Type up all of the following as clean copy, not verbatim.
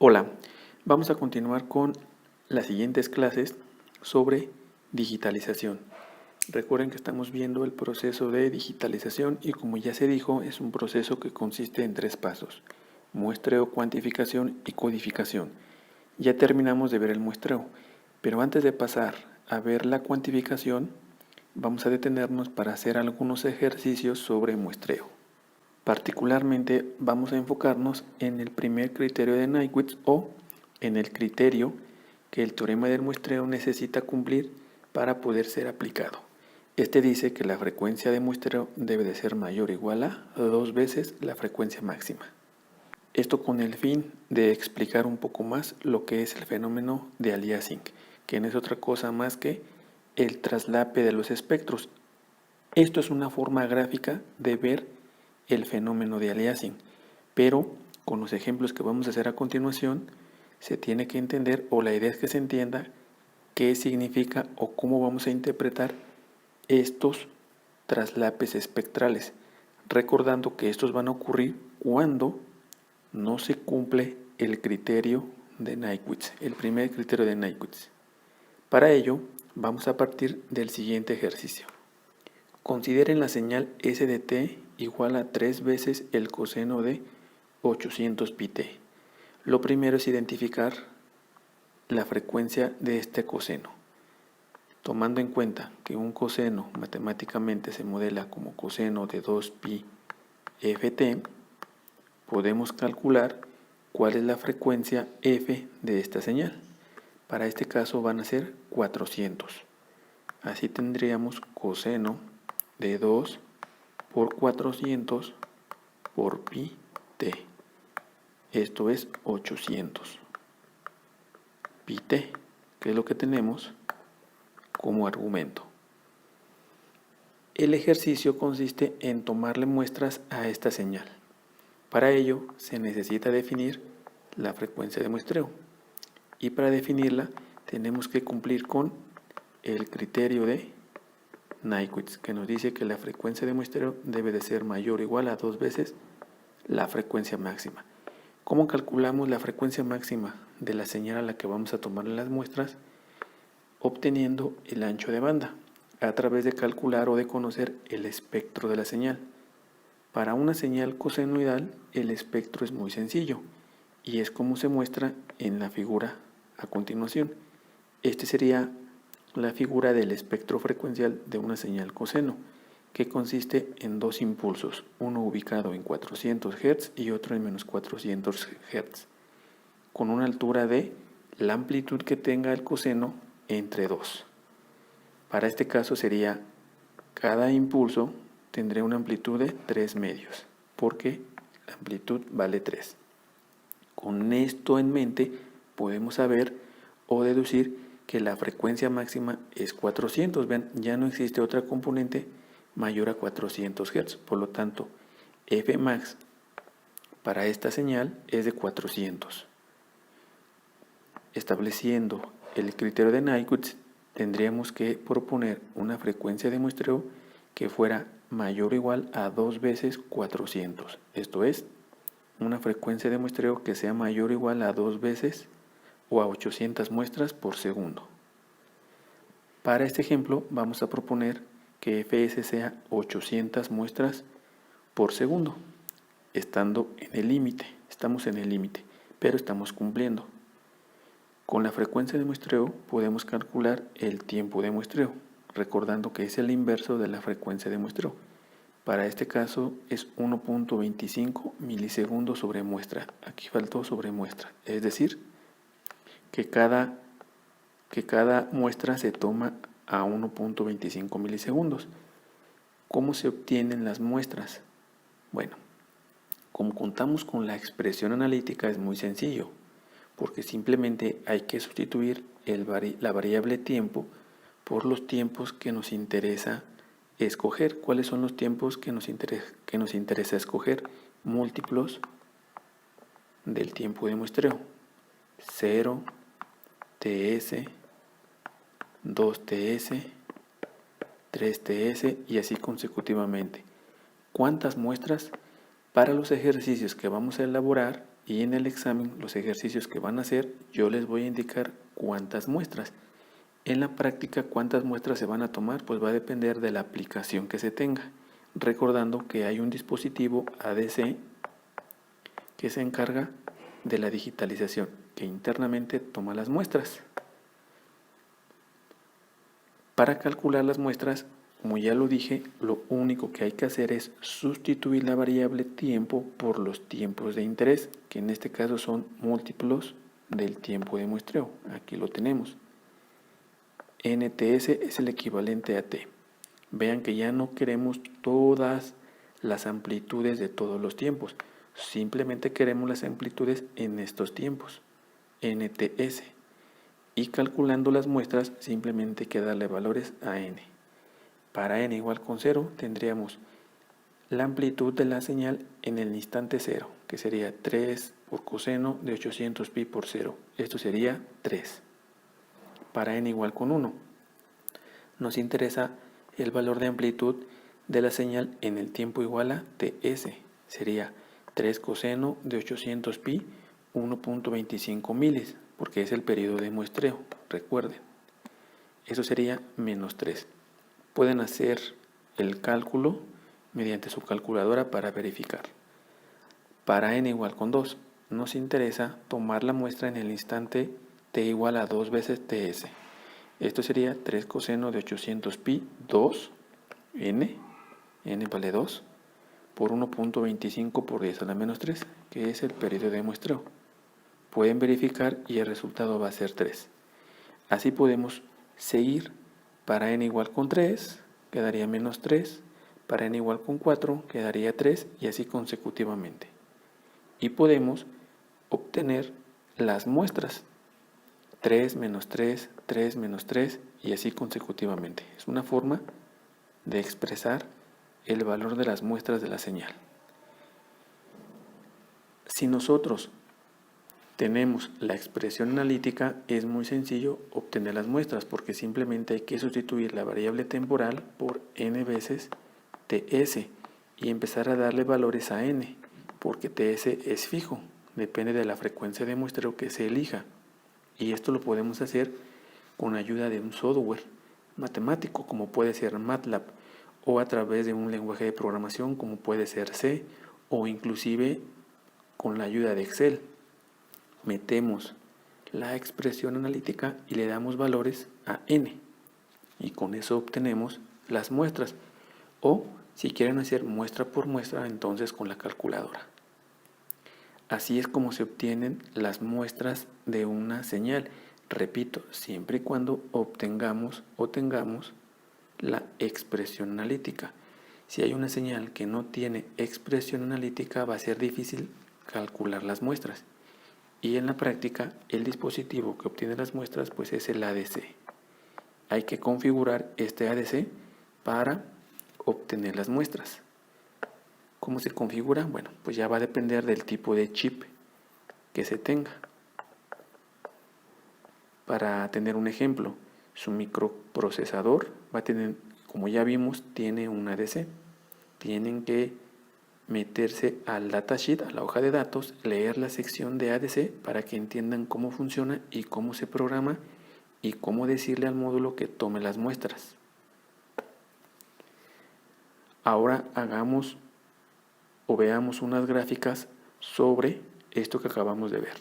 Hola, vamos a continuar con las siguientes clases sobre digitalización. Recuerden que estamos viendo el proceso de digitalización y, como ya se dijo, es un proceso que consiste en 3 pasos: muestreo, cuantificación y codificación. Ya terminamos de ver el muestreo, pero antes de pasar a ver la cuantificación, vamos a detenernos para hacer algunos ejercicios sobre muestreo. Particularmente vamos a enfocarnos en el primer criterio de Nyquist o en el criterio que el teorema del muestreo necesita cumplir para poder ser aplicado. Este dice que la frecuencia de muestreo debe de ser mayor o igual a 2 veces la frecuencia máxima. Esto con el fin de explicar un poco más lo que es el fenómeno de aliasing, que no es otra cosa más que el traslape de los espectros. Esto es una forma gráfica de ver el fenómeno de aliasing, pero con los ejemplos que vamos a hacer a continuación se tiene que entender, o la idea es que se entienda, qué significa o cómo vamos a interpretar estos traslapes espectrales, recordando que estos van a ocurrir cuando no se cumple el criterio de Nyquist, el primer criterio de Nyquist. Para ello vamos a partir del siguiente ejercicio. Consideren la señal S de t igual a 3 veces el coseno de 800 pi t. Lo primero es identificar la frecuencia de este coseno. Tomando en cuenta que un coseno matemáticamente se modela como coseno de 2 pi ft, podemos calcular cuál es la frecuencia f de esta señal. Para este caso van a ser 400. Así tendríamos coseno de 2 por 400 por pi t. Esto es 800 pi t, que es lo que tenemos como argumento. El ejercicio consiste en tomarle muestras a esta señal. Para ello se necesita definir la frecuencia de muestreo, y para definirla tenemos que cumplir con el criterio de Nyquist, que nos dice que la frecuencia de muestreo debe de ser mayor o igual a 2 veces la frecuencia máxima. ¿Cómo calculamos la frecuencia máxima de la señal a la que vamos a tomar las muestras? Obteniendo el ancho de banda a través de calcular o de conocer el espectro de la señal. Para una señal cosenoidal el espectro es muy sencillo y es como se muestra en la figura a continuación. Este sería la figura del espectro frecuencial de una señal coseno, que consiste en 2 impulsos, uno ubicado en 400 Hz y otro en menos 400 Hz, con una altura de la amplitud que tenga el coseno entre 2. Para este caso sería, cada impulso tendría una amplitud de 3 medios, porque la amplitud vale 3. Con esto en mente podemos saber o deducir que la frecuencia máxima es 400. Vean, ya no existe otra componente mayor a 400 Hz. Por lo tanto, Fmax para esta señal es de 400. Estableciendo el criterio de Nyquist, tendríamos que proponer una frecuencia de muestreo que fuera mayor o igual a 2 veces 400. Esto es, una frecuencia de muestreo que sea mayor o igual a 2 veces o a 800 muestras por segundo. Para este ejemplo vamos a proponer que Fs sea 800 muestras por segundo, estamos en el límite, pero estamos cumpliendo. Con la frecuencia de muestreo podemos calcular el tiempo de muestreo, recordando que es el inverso de la frecuencia de muestreo. Para este caso es 1.25 milisegundos sobre muestra. Aquí faltó sobre muestra, es decir, que cada muestra se toma a 1.25 milisegundos. ¿Cómo se obtienen las muestras? Bueno, como contamos con la expresión analítica es muy sencillo, porque simplemente hay que sustituir la variable tiempo por los tiempos que nos interesa escoger. ¿Cuáles son los tiempos que nos interesa escoger? Múltiplos del tiempo de muestreo: 0, ts, 2ts, 3ts y así consecutivamente. ¿Cuántas muestras? Para los ejercicios que vamos a elaborar y en el examen, los ejercicios que van a hacer, yo les voy a indicar cuántas muestras. En la práctica, cuántas muestras se van a tomar, pues va a depender de la aplicación que se tenga. Recordando que hay un dispositivo ADC que se encarga de la digitalización, que internamente toma las muestras. Para calcular las muestras, como ya lo dije, lo único que hay que hacer es sustituir la variable tiempo por los tiempos de interés, que en este caso son múltiplos del tiempo de muestreo. Aquí lo tenemos. NTS es el equivalente a T. Vean que ya no queremos todas las amplitudes de todos los tiempos. Simplemente queremos las amplitudes en estos tiempos. NTS. Y calculando las muestras, simplemente hay que darle valores a n. Para n igual con 0, tendríamos la amplitud de la señal en el instante 0, que sería 3 por coseno de 800 pi por 0. Esto sería 3. Para n igual con 1, nos interesa el valor de amplitud de la señal en el tiempo igual a ts. Sería 3 coseno de 800 pi, 1.25 milis, porque es el periodo de muestreo, recuerden. Eso sería menos 3. Pueden hacer el cálculo mediante su calculadora para verificar. Para n igual con 2, nos interesa tomar la muestra en el instante t igual a 2 veces ts. Esto sería 3 coseno de 800 pi, 2, n vale 2, por 1.25 por 10 a la menos 3, que es el periodo de muestreo. Pueden verificar y el resultado va a ser 3. Así podemos seguir. Para n igual con 3 quedaría menos 3, para n igual con 4 quedaría 3 y así consecutivamente. Y podemos obtener las muestras 3 menos 3, 3 menos 3 y así consecutivamente. Es una forma de expresar el valor de las muestras de la señal. Si nosotros tenemos la expresión analítica, es muy sencillo obtener las muestras porque simplemente hay que sustituir la variable temporal por n veces ts y empezar a darle valores a n, porque ts es fijo, depende de la frecuencia de muestreo que se elija. Y esto lo podemos hacer con ayuda de un software matemático como puede ser MATLAB, o a través de un lenguaje de programación como puede ser C, o inclusive con la ayuda de Excel. Metemos la expresión analítica y le damos valores a n y con eso obtenemos las muestras, o si quieren hacer muestra por muestra, entonces con la calculadora. Así es como se obtienen las muestras de una señal, repito, siempre y cuando obtengamos o tengamos la expresión analítica. Si hay una señal que no tiene expresión analítica, va a ser difícil calcular las muestras. Y en la práctica, el dispositivo que obtiene las muestras pues es el ADC. Hay que configurar este ADC para obtener las muestras. ¿Cómo se configura? Bueno, pues ya va a depender del tipo de chip que se tenga. Para tener un ejemplo, su microprocesador va a tener, como ya vimos, tiene un ADC. Tienen que meterse al datasheet, a la hoja de datos, leer la sección de ADC para que entiendan cómo funciona y cómo se programa y cómo decirle al módulo que tome las muestras. Ahora hagamos o veamos unas gráficas sobre esto que acabamos de ver.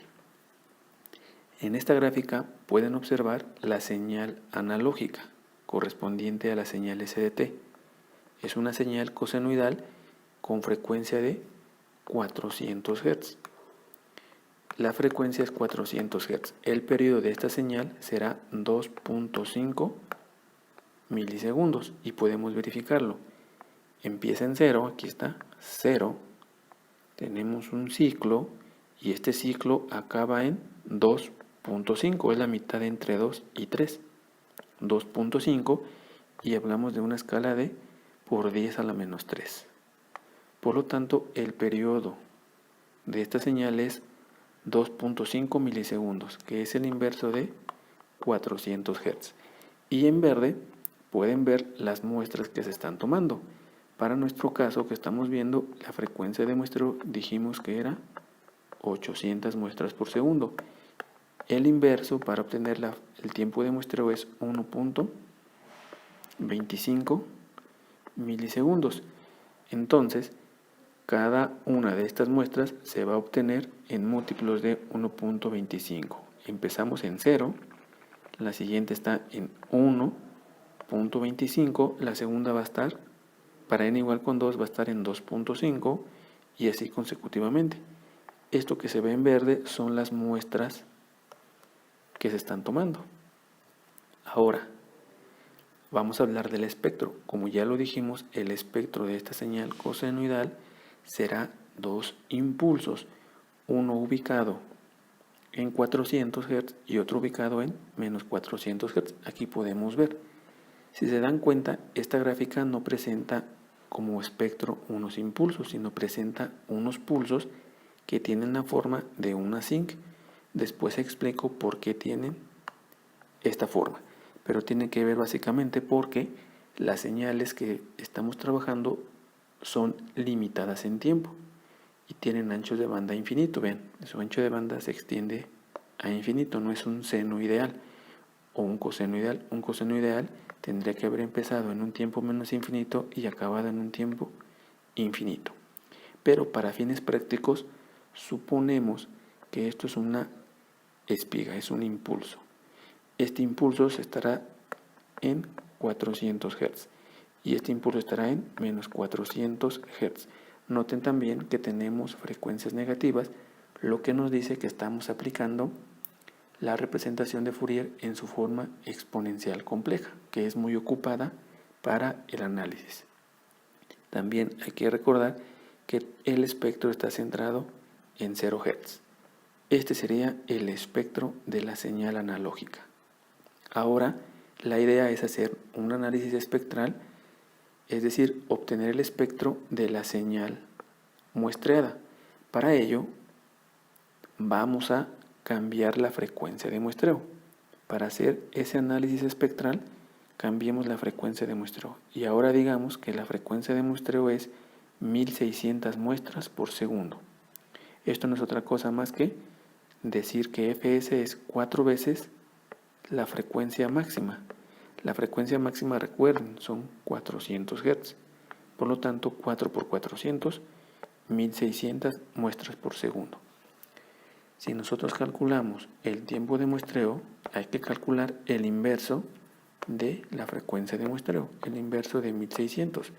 En esta gráfica pueden observar la señal analógica correspondiente a la señal SDT. Es una señal cosenoidal con frecuencia de 400 Hz. La frecuencia es 400 Hz. El periodo de esta señal será 2.5 milisegundos y podemos verificarlo. Empieza en 0, aquí está, 0. Tenemos un ciclo y este ciclo acaba en 2.5, es la mitad entre 2 y 3. 2.5 y hablamos de una escala de por 10 a la menos 3. Por lo tanto, el periodo de esta señal es 2.5 milisegundos, que es el inverso de 400 Hz. Y en verde pueden ver las muestras que se están tomando. Para nuestro caso que estamos viendo, la frecuencia de muestreo dijimos que era 800 muestras por segundo. El inverso para obtener el tiempo de muestreo es 1.25 milisegundos. Entonces, cada una de estas muestras se va a obtener en múltiplos de 1.25. Empezamos en 0, la siguiente está en 1.25, la segunda va a estar, para n igual con 2, va a estar en 2.5 y así consecutivamente. Esto que se ve en verde son las muestras que se están tomando. Ahora, vamos a hablar del espectro. Como ya lo dijimos, el espectro de esta señal cosenoidal será dos impulsos, uno ubicado en 400 Hz y otro ubicado en menos 400 Hz. Aquí podemos ver. Si se dan cuenta, esta gráfica no presenta como espectro unos impulsos, sino presenta unos pulsos que tienen la forma de una zinc. Después explico por qué tienen esta forma, pero tiene que ver básicamente porque las señales que estamos trabajando son limitadas en tiempo y tienen anchos de banda infinito. Vean, su ancho de banda se extiende a infinito, no es un seno ideal o un coseno ideal. Un coseno ideal tendría que haber empezado en un tiempo menos infinito y acabado en un tiempo infinito. Pero para fines prácticos, suponemos que esto es una espiga, es un impulso. Este impulso estará en 400 Hz y este impulso estará en menos 400 Hz. Noten también que tenemos frecuencias negativas, lo que nos dice que estamos aplicando la representación de Fourier en su forma exponencial compleja, que es muy ocupada para el análisis. También hay que recordar que el espectro está centrado en 0 Hz. Este sería el espectro de la señal analógica. Ahora, la idea es hacer un análisis espectral, es decir, obtener el espectro de la señal muestreada. Para ello, vamos a cambiar la frecuencia de muestreo. Para hacer ese análisis espectral, cambiemos la frecuencia de muestreo. Y ahora digamos que la frecuencia de muestreo es 1600 muestras por segundo. Esto no es otra cosa más que decir que Fs es 4 veces la frecuencia máxima. La frecuencia máxima, recuerden, son 400 Hz. Por lo tanto, 4 por 400, 1600 muestras por segundo. Si nosotros calculamos el tiempo de muestreo, hay que calcular el inverso de la frecuencia de muestreo, el inverso de 1600.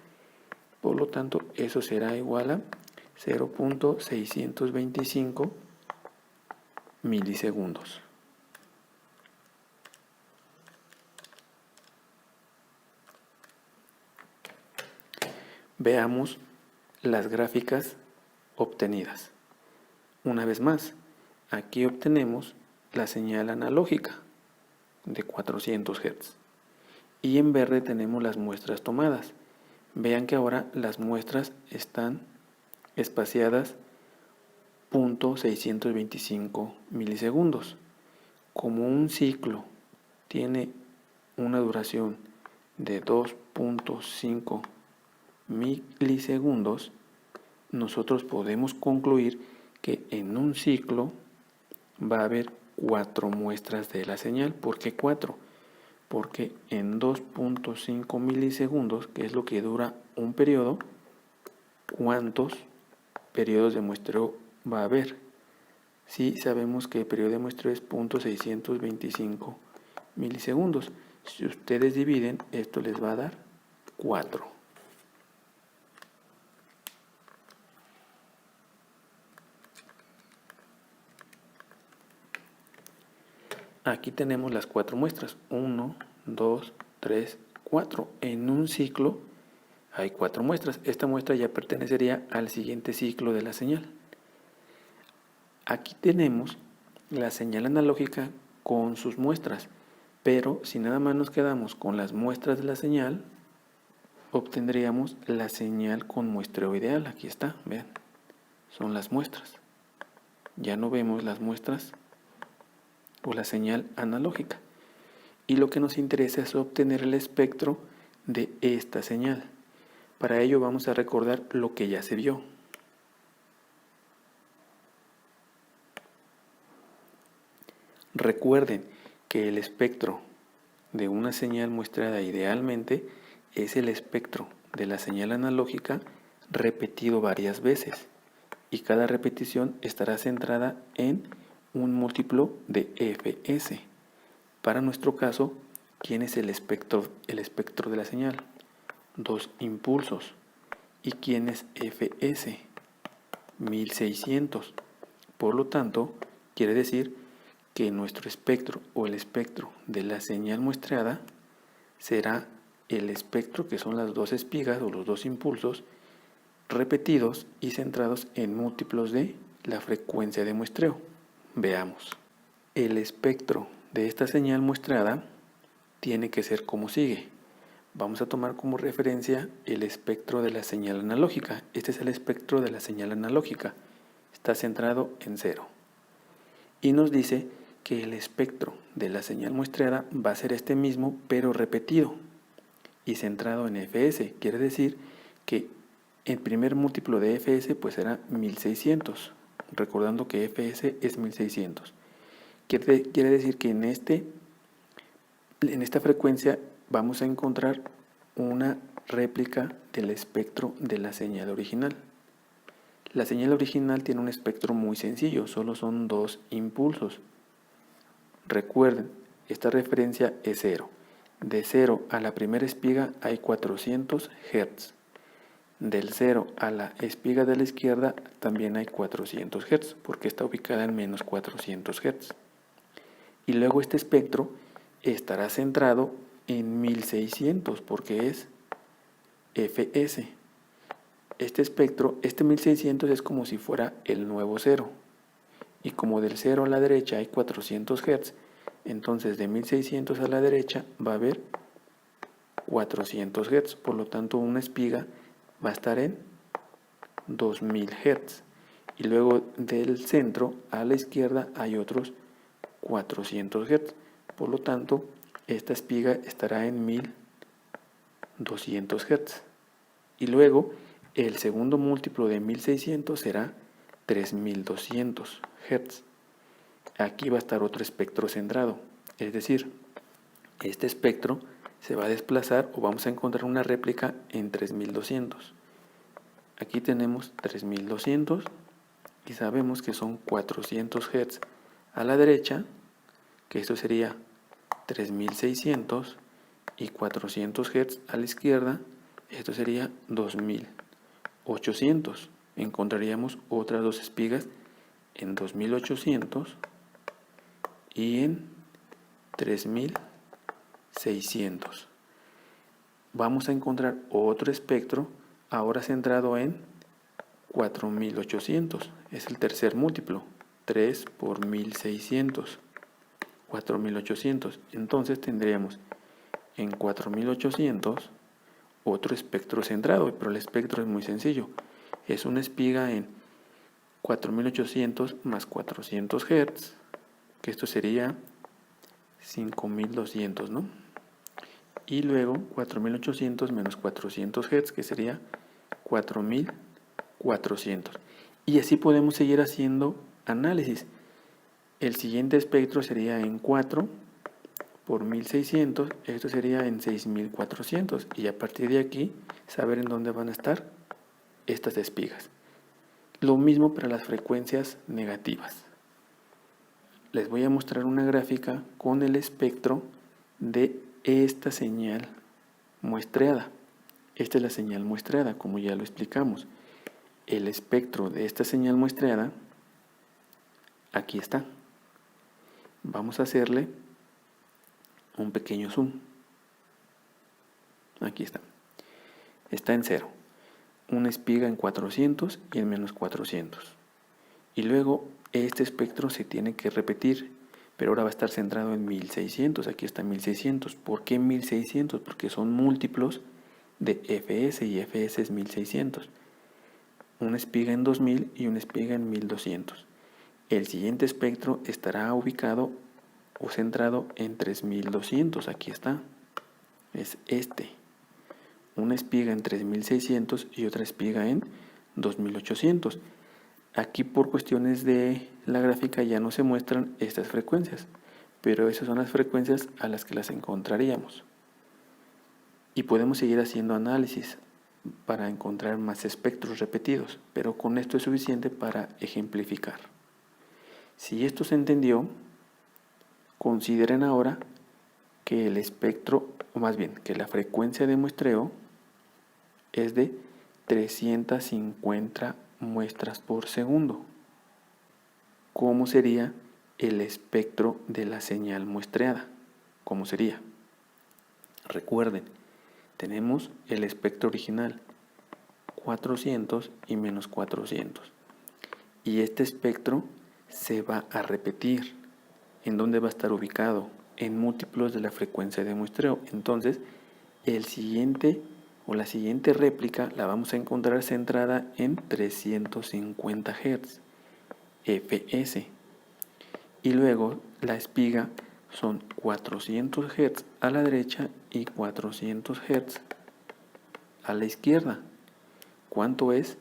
Por lo tanto, eso será igual a 0.625 milisegundos. Veamos las gráficas obtenidas. Una vez más, aquí obtenemos la señal analógica de 400 Hz. Y en verde tenemos las muestras tomadas. Vean que ahora las muestras están espaciadas 0.625 milisegundos. Como un ciclo tiene una duración de 2.5 milisegundos, nosotros podemos concluir que en un ciclo va a haber 4 muestras de la señal. ¿Por qué 4? Porque en 2.5 milisegundos, que es lo que dura un periodo, ¿cuántos periodos de muestreo va a haber? Si sabemos que el periodo de muestreo es 0.625 milisegundos. Si ustedes dividen, esto les va a dar 4. Aquí tenemos las 4 muestras. 1, 2, 3, 4. En un ciclo hay 4 muestras. Esta muestra ya pertenecería al siguiente ciclo de la señal. Aquí tenemos la señal analógica con sus muestras, pero si nada más nos quedamos con las muestras de la señal, obtendríamos la señal con muestreo ideal. Aquí está, vean, son las muestras. Ya no vemos las muestras o la señal analógica. Y lo que nos interesa es obtener el espectro de esta señal. Para ello vamos a recordar lo que ya se vio. Recuerden que el espectro de una señal muestreada idealmente es el espectro de la señal analógica repetido varias veces, y cada repetición estará centrada en un múltiplo de fs. Para nuestro caso, ¿quién es el espectro de la señal? 2 impulsos. ¿Y quién es fs? 1600. Por lo tanto, quiere decir que nuestro espectro o el espectro de la señal muestreada será el espectro, que son las 2 espigas o los 2 impulsos repetidos y centrados en múltiplos de la frecuencia de muestreo. Veamos. El espectro de esta señal muestrada tiene que ser como sigue. Vamos a tomar como referencia el espectro de la señal analógica. Este es el espectro de la señal analógica. Está centrado en 0. Y nos dice que el espectro de la señal muestreada va a ser este mismo, pero repetido y centrado en fs. Quiere decir que el primer múltiplo de fs pues será 1600, recordando que fs es 1600. Quiere decir que en esta frecuencia vamos a encontrar una réplica del espectro de la señal original. La señal original tiene un espectro muy sencillo, solo son 2 impulsos. Recuerden, esta referencia es 0. De 0 a la primera espiga hay 400 Hz. Del 0 a la espiga de la izquierda también hay 400 Hz, porque está ubicada en menos 400 Hz. Y luego este espectro estará centrado en 1600, porque es fs. Este espectro, este 1600 es como si fuera el nuevo 0. Y como del 0 a la derecha hay 400 Hz, entonces de 1600 a la derecha va a haber 400 Hz. Por lo tanto, una espiga va a estar en 2000 Hz. Y luego del centro a la izquierda hay otros 400 Hz. Por lo tanto, esta espiga estará en 1200 Hz. Y luego el segundo múltiplo de 1600 será 3200 Hz. Aquí va a estar otro espectro centrado, es decir, este espectro se va a desplazar o vamos a encontrar una réplica en 3200. Aquí tenemos 3200 y sabemos que son 400 Hz a la derecha, que esto sería 3600, y 400 Hz a la izquierda, esto sería 2800. Encontraríamos otras 2 espigas en 2800 y en 3600. Vamos a encontrar otro espectro ahora centrado en 4800. Es el tercer múltiplo. 3 por 1600. 4800. Entonces tendríamos en 4800 otro espectro centrado, pero el espectro es muy sencillo. Es una espiga en 4800 más 400 Hz, que esto sería 5200, ¿no? Y luego 4800 menos 400 Hz, que sería 4400. Y así podemos seguir haciendo análisis. El siguiente espectro sería en 4 por 1600, esto sería en 6400. Y a partir de aquí, saber en dónde van a estar estas espigas. Lo mismo para las frecuencias negativas. Les voy a mostrar una gráfica con el espectro de esta señal muestreada. Esta es la señal muestreada, como ya lo explicamos. El espectro de esta señal muestreada, aquí está. Vamos a hacerle un pequeño zoom. Aquí está. Está en 0. Una espiga en 400 y en menos 400. Y luego este espectro se tiene que repetir, pero ahora va a estar centrado en 1600. Aquí está 1600. ¿Por qué 1600? Porque son múltiplos de fs y fs es 1600. Una espiga en 2000 y una espiga en 1200. El siguiente espectro estará ubicado o centrado en 3200. Aquí está. Es este. Una espiga en 3600 y otra espiga en 2800. Aquí por cuestiones de la gráfica ya no se muestran estas frecuencias. pero esas son las frecuencias a las que las encontraríamos. Y podemos seguir haciendo análisis para encontrar más espectros repetidos, pero con esto es suficiente para ejemplificar. Si esto se entendió, consideren ahora que el espectro, o más bien, que la frecuencia de muestreo es de 350 muestras por segundo. ¿Cómo sería el espectro de la señal muestreada? ¿Cómo sería? Recuerden, tenemos el espectro original, 400 y menos 400. Y este espectro se va a repetir. ¿En dónde va a estar ubicado? En múltiplos de la frecuencia de muestreo. Entonces, el siguiente o la siguiente réplica la vamos a encontrar centrada en 350 Hz, fs. Y luego la espiga son 400 Hz a la derecha y 400 Hz a la izquierda. ¿Cuánto es?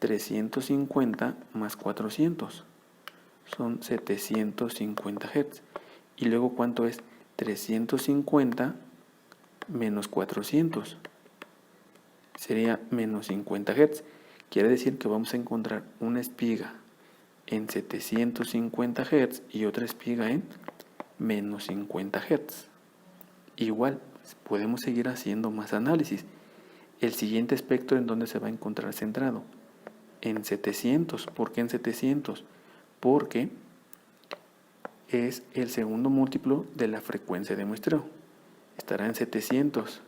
350 más 400. Son 750 Hz. Y luego, ¿cuánto es? 350 menos 400. Sería menos 50 Hz. Quiere decir que vamos a encontrar una espiga en 750 Hz y otra espiga en menos 50 Hz. Igual, podemos seguir haciendo más análisis. El siguiente espectro, ¿en dónde se va a encontrar centrado? En 700. ¿Por qué en 700? Porque es el segundo múltiplo de la frecuencia de muestreo. Estará en 700.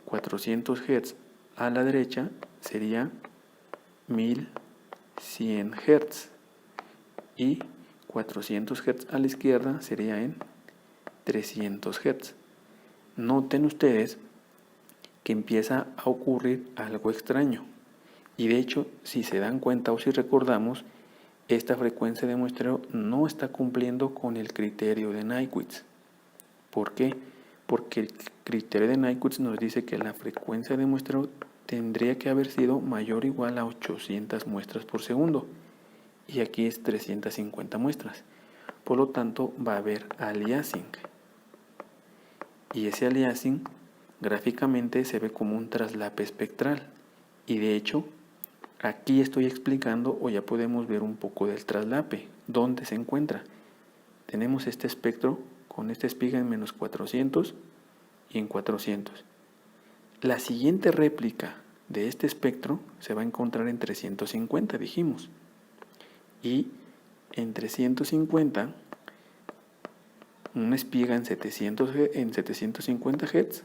400 Hz a la derecha sería 1100 Hz. Y 400 Hz a la izquierda sería en 300 Hz. Noten ustedes que empieza a ocurrir algo extraño. Y de hecho, si se dan cuenta o si recordamos, esta frecuencia de muestreo no está cumpliendo con el criterio de Nyquist. ¿Por qué? Porque el criterio de Nyquist nos dice que la frecuencia de muestreo tendría que haber sido mayor o igual a 800 muestras por segundo. Y aquí es 350 muestras. Por lo tanto, va a haber aliasing. Y ese aliasing gráficamente se ve como un traslape espectral. Y de hecho, aquí estoy explicando, o ya podemos ver un poco del traslape. ¿Dónde se encuentra? Tenemos este espectro con esta espiga en menos 400 y en 400. La siguiente réplica de este espectro se va a encontrar en 350, dijimos. Y en 350, una espiga en 750 Hz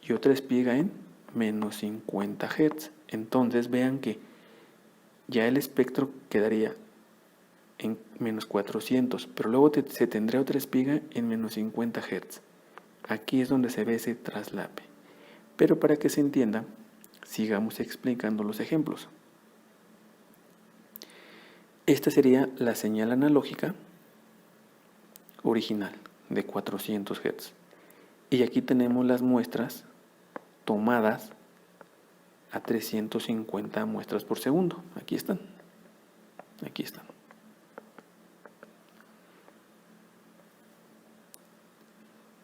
y otra espiga en menos 50 Hz. Entonces vean que ya el espectro quedaría en menos 400, pero luego se tendría otra espiga en menos 50 Hz. Aquí es donde se ve ese traslape. Pero para que se entienda, sigamos explicando los ejemplos. Esta sería la señal analógica original de 400 Hz. Y aquí tenemos las muestras tomadas a 350 muestras por segundo. Aquí están. Aquí están.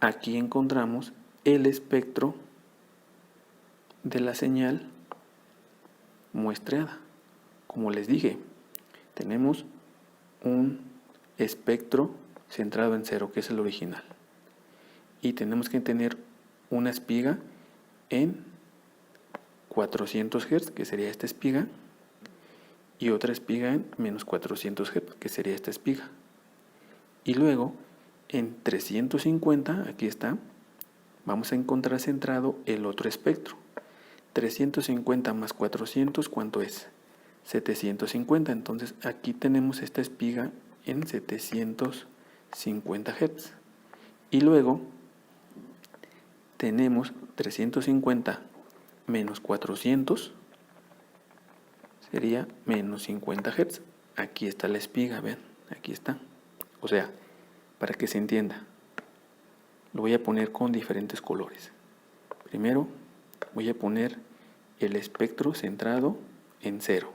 Aquí encontramos el espectro de la señal muestreada. Como les dije, tenemos un espectro centrado en cero, que es el original. Y tenemos que tener una espiga en 400 Hz, que sería esta espiga, y otra espiga en menos 400 Hz, que sería esta espiga. Y luego, en 350, aquí está, vamos a encontrar centrado el otro espectro. 350 más 400, ¿cuánto es? 750. Entonces, aquí tenemos esta espiga en 750 Hz. Y luego, tenemos 350 menos 400, sería menos 50 Hz. Aquí está la espiga, vean, aquí está. O sea, para que se entienda, lo voy a poner con diferentes colores. Primero, voy a poner el espectro centrado en cero.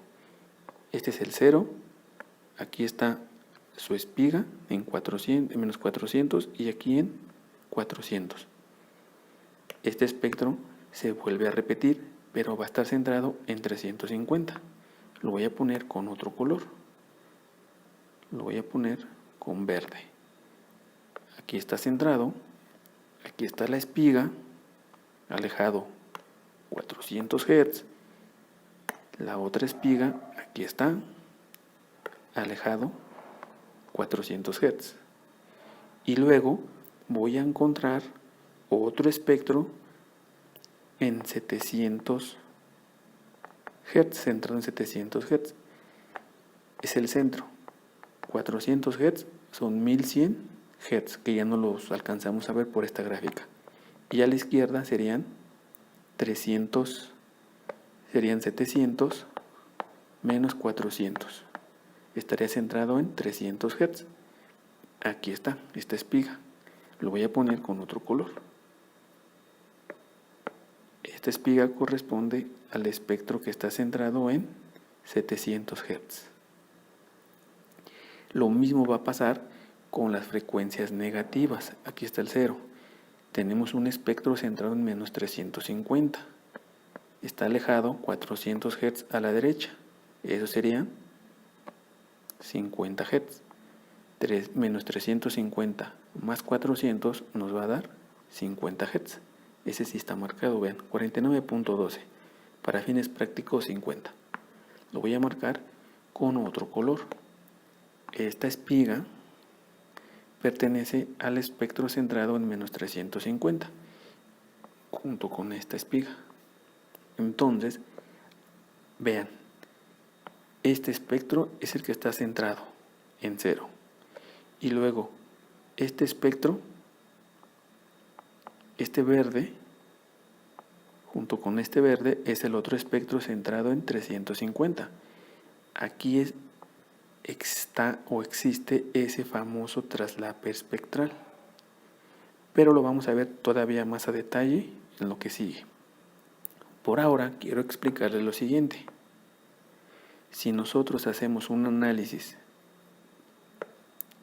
Este es el cero, aquí está su espiga en 400, en menos 400 y aquí en 400. Este espectro se vuelve a repetir, pero va a estar centrado en 350. Lo voy a poner con otro color. Lo voy a poner con verde. Aquí está centrado, aquí está la espiga, alejado 400 Hz. La otra espiga, aquí está, alejado 400 Hz. Y luego voy a encontrar otro espectro en 700 Hz, centrado en 700 Hz. Es el centro. 400 Hz son 1100 Hz, que ya no los alcanzamos a ver por esta gráfica. Y a la izquierda serían 700 menos 400. Estaría centrado en 300 Hz. Aquí está, esta espiga. Lo voy a poner con otro color. Esta espiga corresponde al espectro que está centrado en 700 Hz. Lo mismo va a pasar con las frecuencias negativas. Aquí está el 0. Tenemos un espectro centrado en menos 350. Está alejado 400 Hz a la derecha. Eso serían 50 Hz. Menos 350 más 400 nos va a dar 50 Hz. Ese sí está marcado, vean, 49.12. Para fines prácticos 50. Lo voy a marcar con otro color. Esta espiga pertenece al espectro centrado en menos 350, junto con esta espiga. Entonces, vean, este espectro es el que está centrado en 0. Y luego, este espectro, este verde, junto con este verde, es el otro espectro centrado en 350. Aquí está o existe ese famoso traslape espectral. Pero lo vamos a ver todavía más a detalle en lo que sigue. Por ahora quiero explicarles lo siguiente. Si nosotros hacemos un análisis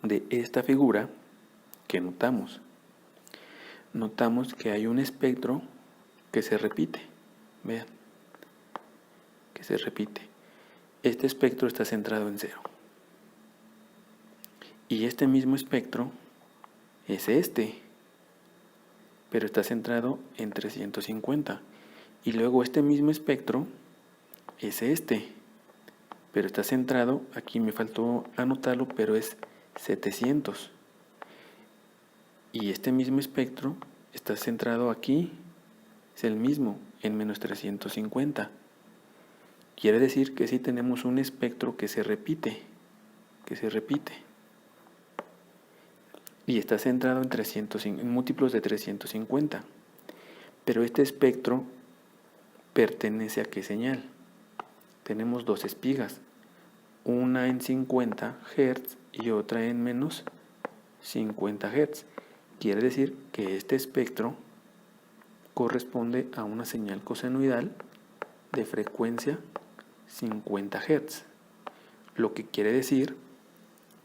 de esta figura, ¿qué notamos? Notamos que hay un espectro que se repite. Vean, que se repite. Este espectro está centrado en 0. Y este mismo espectro es este, pero está centrado en 350. Y luego este mismo espectro es este, pero está centrado, aquí me faltó anotarlo, pero es 700. Y este mismo espectro está centrado aquí, es el mismo, en menos 350. Quiere decir que sí tenemos un espectro que se repite, y está centrado en múltiplos de 350. Pero este espectro pertenece a qué señal. Tenemos dos espigas, una en 50 Hz y otra en menos 50 Hz. Quiere decir que este espectro corresponde a una señal cosenoidal de frecuencia 50 Hz. Lo que quiere decir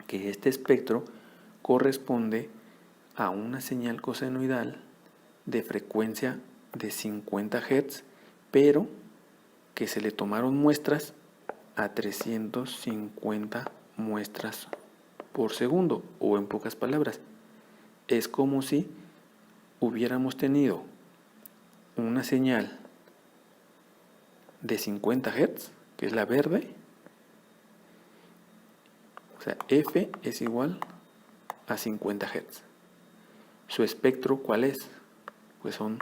que este espectro corresponde a una señal cosenoidal de frecuencia de 50 Hz, pero que se le tomaron muestras a 350 muestras por segundo, o en pocas palabras, es como si hubiéramos tenido una señal de 50 Hz, que es la verde, o sea, F es igual a 50 Hz. Su espectro, ¿cuál es? Pues son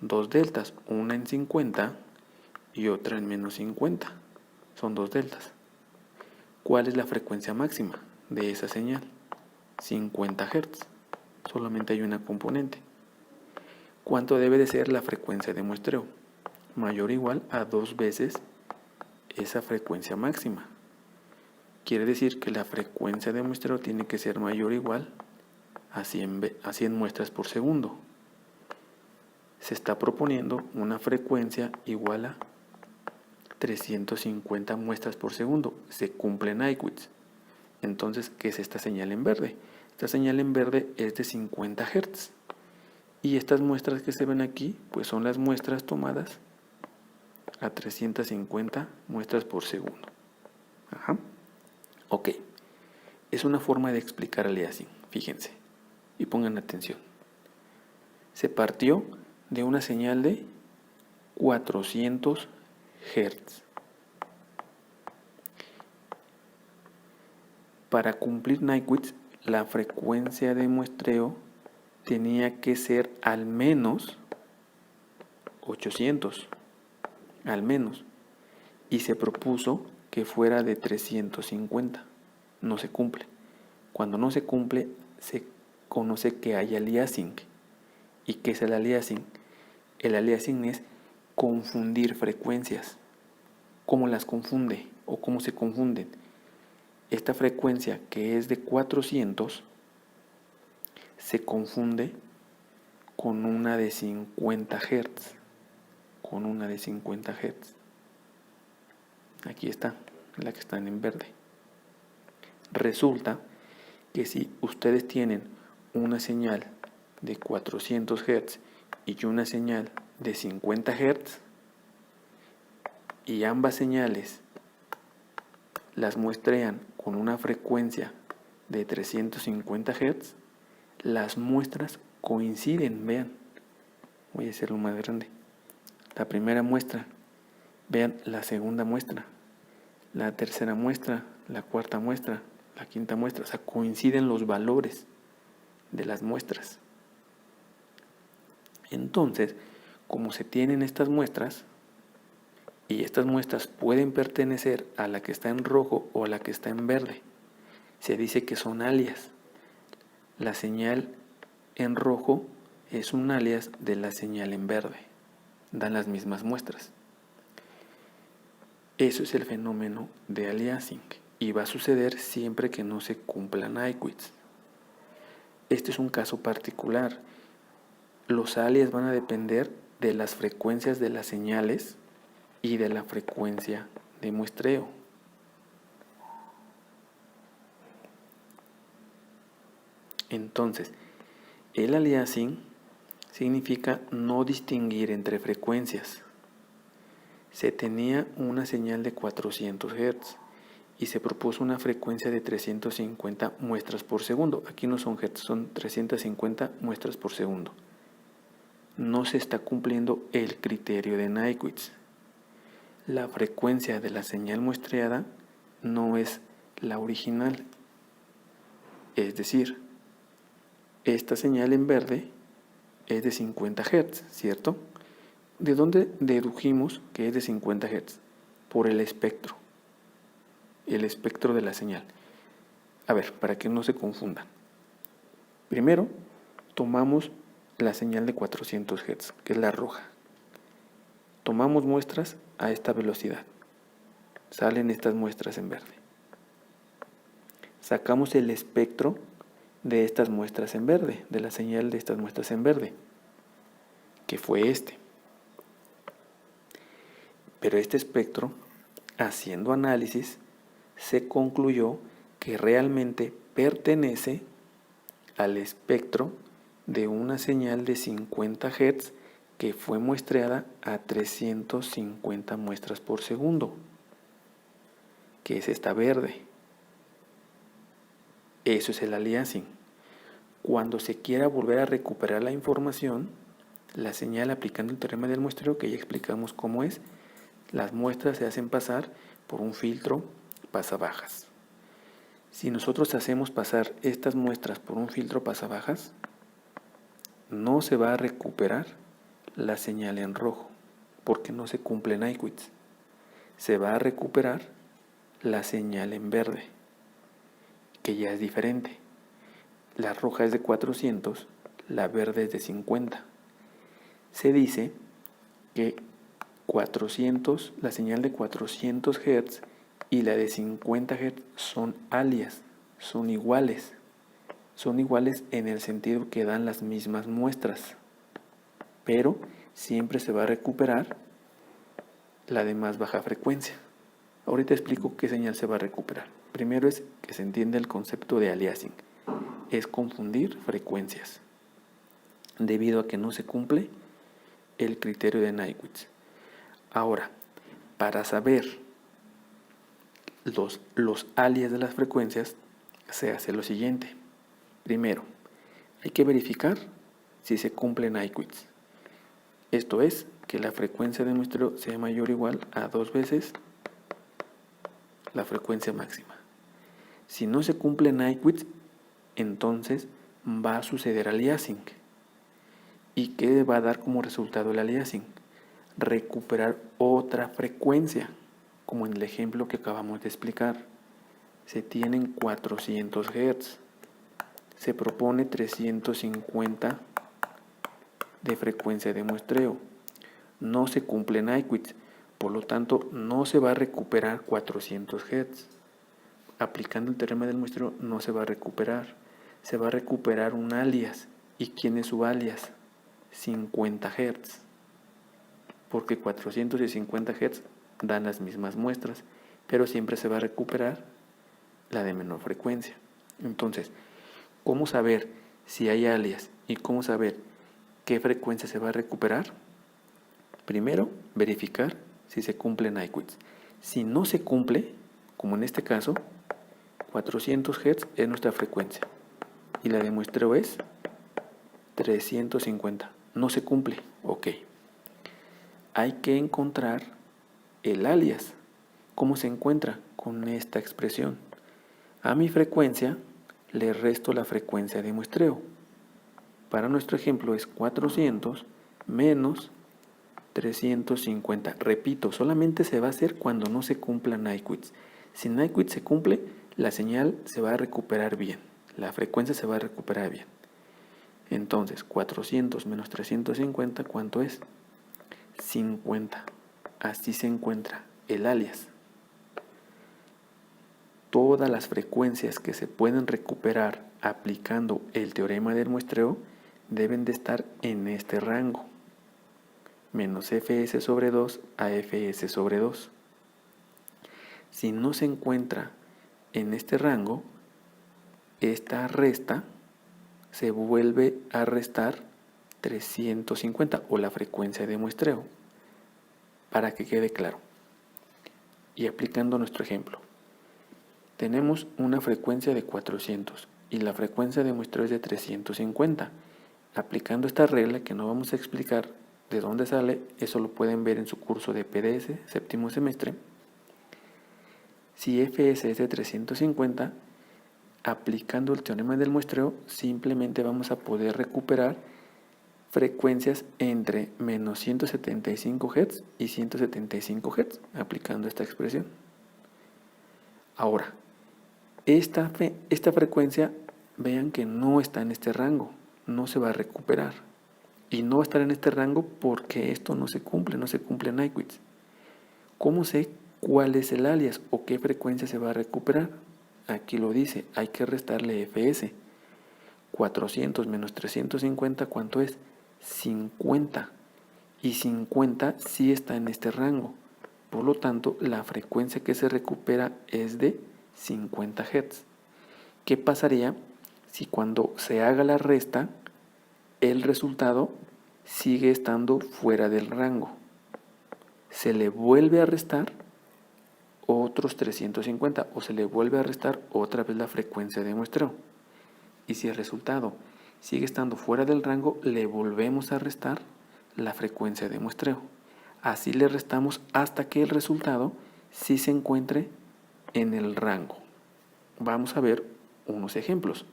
dos deltas, una en 50 y otra en menos 50. Son dos deltas. ¿Cuál es la frecuencia máxima de esa señal? 50 Hz. Solamente hay una componente. ¿Cuánto debe de ser la frecuencia de muestreo? Mayor o igual a 2 veces esa frecuencia máxima. Quiere decir que la frecuencia de muestreo tiene que ser mayor o igual a 100 muestras por segundo. Se está proponiendo una frecuencia igual a 350 muestras por segundo. Se cumplen IQWiRs. Entonces, ¿qué es esta señal en verde? Esta señal en verde es de 50 Hz. Y estas muestras que se ven aquí, pues son las muestras tomadas a 350 muestras por segundo. Ajá. Ok. Es una forma de explicar aliasing, fíjense. Y pongan atención. Se partió de una señal de 400 Hz. Para cumplir Nyquist, la frecuencia de muestreo tenía que ser al menos 800, al menos, y se propuso que fuera de 350. No se cumple. Cuando no se cumple, se conoce que hay aliasing. ¿Y qué es el aliasing? El aliasing es confundir frecuencias. ¿Cómo las confunde o cómo se confunden? Esta frecuencia, que es de 400, se confunde con una de 50 Hz. Con una de 50 Hz. Aquí está, la que están en verde. Resulta que si ustedes tienen una señal de 400 Hz y una señal de 50 Hz, y ambas señales las muestrean con una frecuencia de 350 Hz, las muestras coinciden. Vean, voy a hacerlo más grande. La primera muestra, vean la segunda muestra, la tercera muestra, la cuarta muestra, la quinta muestra. O sea, coinciden los valores de las muestras. Entonces, como se tienen estas muestras, y estas muestras pueden pertenecer a la que está en rojo o a la que está en verde, se dice que son alias. La señal en rojo es un alias de la señal en verde. Dan las mismas muestras. Eso es el fenómeno de aliasing y va a suceder siempre que no se cumpla Nyquist. Este es un caso particular. Los alias van a depender de las frecuencias de las señales y de la frecuencia de muestreo. Entonces, el aliasing significa no distinguir entre frecuencias. Se tenía una señal de 400 Hz y se propuso una frecuencia de 350 muestras por segundo. Aquí no son Hz, son 350 muestras por segundo. No se está cumpliendo el criterio de Nyquist. La frecuencia de la señal muestreada no es la original. Es decir, esta señal en verde es de 50 Hz, ¿cierto? ¿De dónde dedujimos que es de 50 Hz? Por el espectro de la señal. A ver, para que no se confundan. Primero, tomamos la señal de 400 Hz, que es la roja. Tomamos muestras a esta velocidad. Salen estas muestras en verde. Sacamos el espectro de estas muestras en verde, de la señal de estas muestras en verde, que fue este. Pero este espectro, haciendo análisis, se concluyó que realmente pertenece al espectro de una señal de 50 Hz que fue muestreada a 350 muestras por segundo, que es esta verde. Eso es el aliasing. Cuando se quiera volver a recuperar la información, la señal aplicando el teorema del muestreo, que ya explicamos cómo es, las muestras se hacen pasar por un filtro pasabajas. Si nosotros hacemos pasar estas muestras por un filtro pasabajas, no se va a recuperar la señal en rojo, porque no se cumple Nyquist. Se va a recuperar la señal en verde, que ya es diferente. La roja es de 400, la verde es de 50. Se dice que 400, la señal de 400 Hz y la de 50 Hz son alias, son iguales. Son iguales en el sentido que dan las mismas muestras, pero siempre se va a recuperar la de más baja frecuencia. Ahorita explico qué señal se va a recuperar. Primero es que se entiende el concepto de aliasing. Es confundir frecuencias, debido a que no se cumple el criterio de Nyquist. Ahora, para saber los alias de las frecuencias, se hace lo siguiente. Primero, hay que verificar si se cumple Nyquist. Esto es, que la frecuencia de muestreo sea mayor o igual a 2 veces la frecuencia máxima. Si no se cumple Nyquist, entonces va a suceder aliasing. ¿Y qué va a dar como resultado el aliasing? Recuperar otra frecuencia, como en el ejemplo que acabamos de explicar. Se tienen 400 Hz. Se propone 350 de frecuencia de muestreo. No se cumple Nyquist, por lo tanto no se va a recuperar 400 Hz. Aplicando el teorema del muestreo no se va a recuperar. Se va a recuperar un alias. ¿Y quién es su alias? 50 Hz. Porque 450 Hz dan las mismas muestras, pero siempre se va a recuperar la de menor frecuencia. Entonces, ¿cómo saber si hay alias y cómo saber qué frecuencia se va a recuperar? Primero, verificar si se cumple Nyquist. Si no se cumple, como en este caso, 400 Hz es nuestra frecuencia y la de muestreo es 350. No se cumple, ok. Hay que encontrar el alias. ¿Cómo se encuentra? Con esta expresión. A mi frecuencia le resto la frecuencia de muestreo. Para nuestro ejemplo es 400 menos 350. Repito, solamente se va a hacer cuando no se cumpla Nyquist. Si Nyquist se cumple, la señal se va a recuperar bien. La frecuencia se va a recuperar bien. Entonces, 400 menos 350, ¿cuánto es? 50. Así se encuentra el alias. Todas las frecuencias que se pueden recuperar aplicando el teorema del muestreo deben de estar en este rango. Menos Fs sobre 2 a Fs sobre 2. Si no se encuentra en este rango, esta resta se vuelve a restar 350 o la frecuencia de muestreo, para que quede claro. Y aplicando nuestro ejemplo, tenemos una frecuencia de 400 y la frecuencia de muestreo es de 350. Aplicando esta regla que no vamos a explicar de dónde sale, eso lo pueden ver en su curso de PDS, séptimo semestre. Si Fs es de 350, aplicando el teorema del muestreo, simplemente vamos a poder recuperar frecuencias entre menos 175 Hz y 175 Hz, aplicando esta expresión. Ahora, esta frecuencia, vean que no está en este rango, no se va a recuperar. Y no va a estar en este rango porque esto no se cumple Nyquist. ¿Cómo sé cuál es el alias o qué frecuencia se va a recuperar? Aquí lo dice, hay que restarle Fs. 400 menos 350, ¿cuánto es? 50. Y 50 sí está en este rango. Por lo tanto, la frecuencia que se recupera es de 50 Hz. ¿Qué pasaría si cuando se haga la resta, el resultado sigue estando fuera del rango? Se le vuelve a restar otros 350 o se le vuelve a restar otra vez la frecuencia de muestreo. Y si el resultado sigue estando fuera del rango, le volvemos a restar la frecuencia de muestreo. Así le restamos hasta que el resultado sí se encuentre en el rango. Vamos a ver unos ejemplos.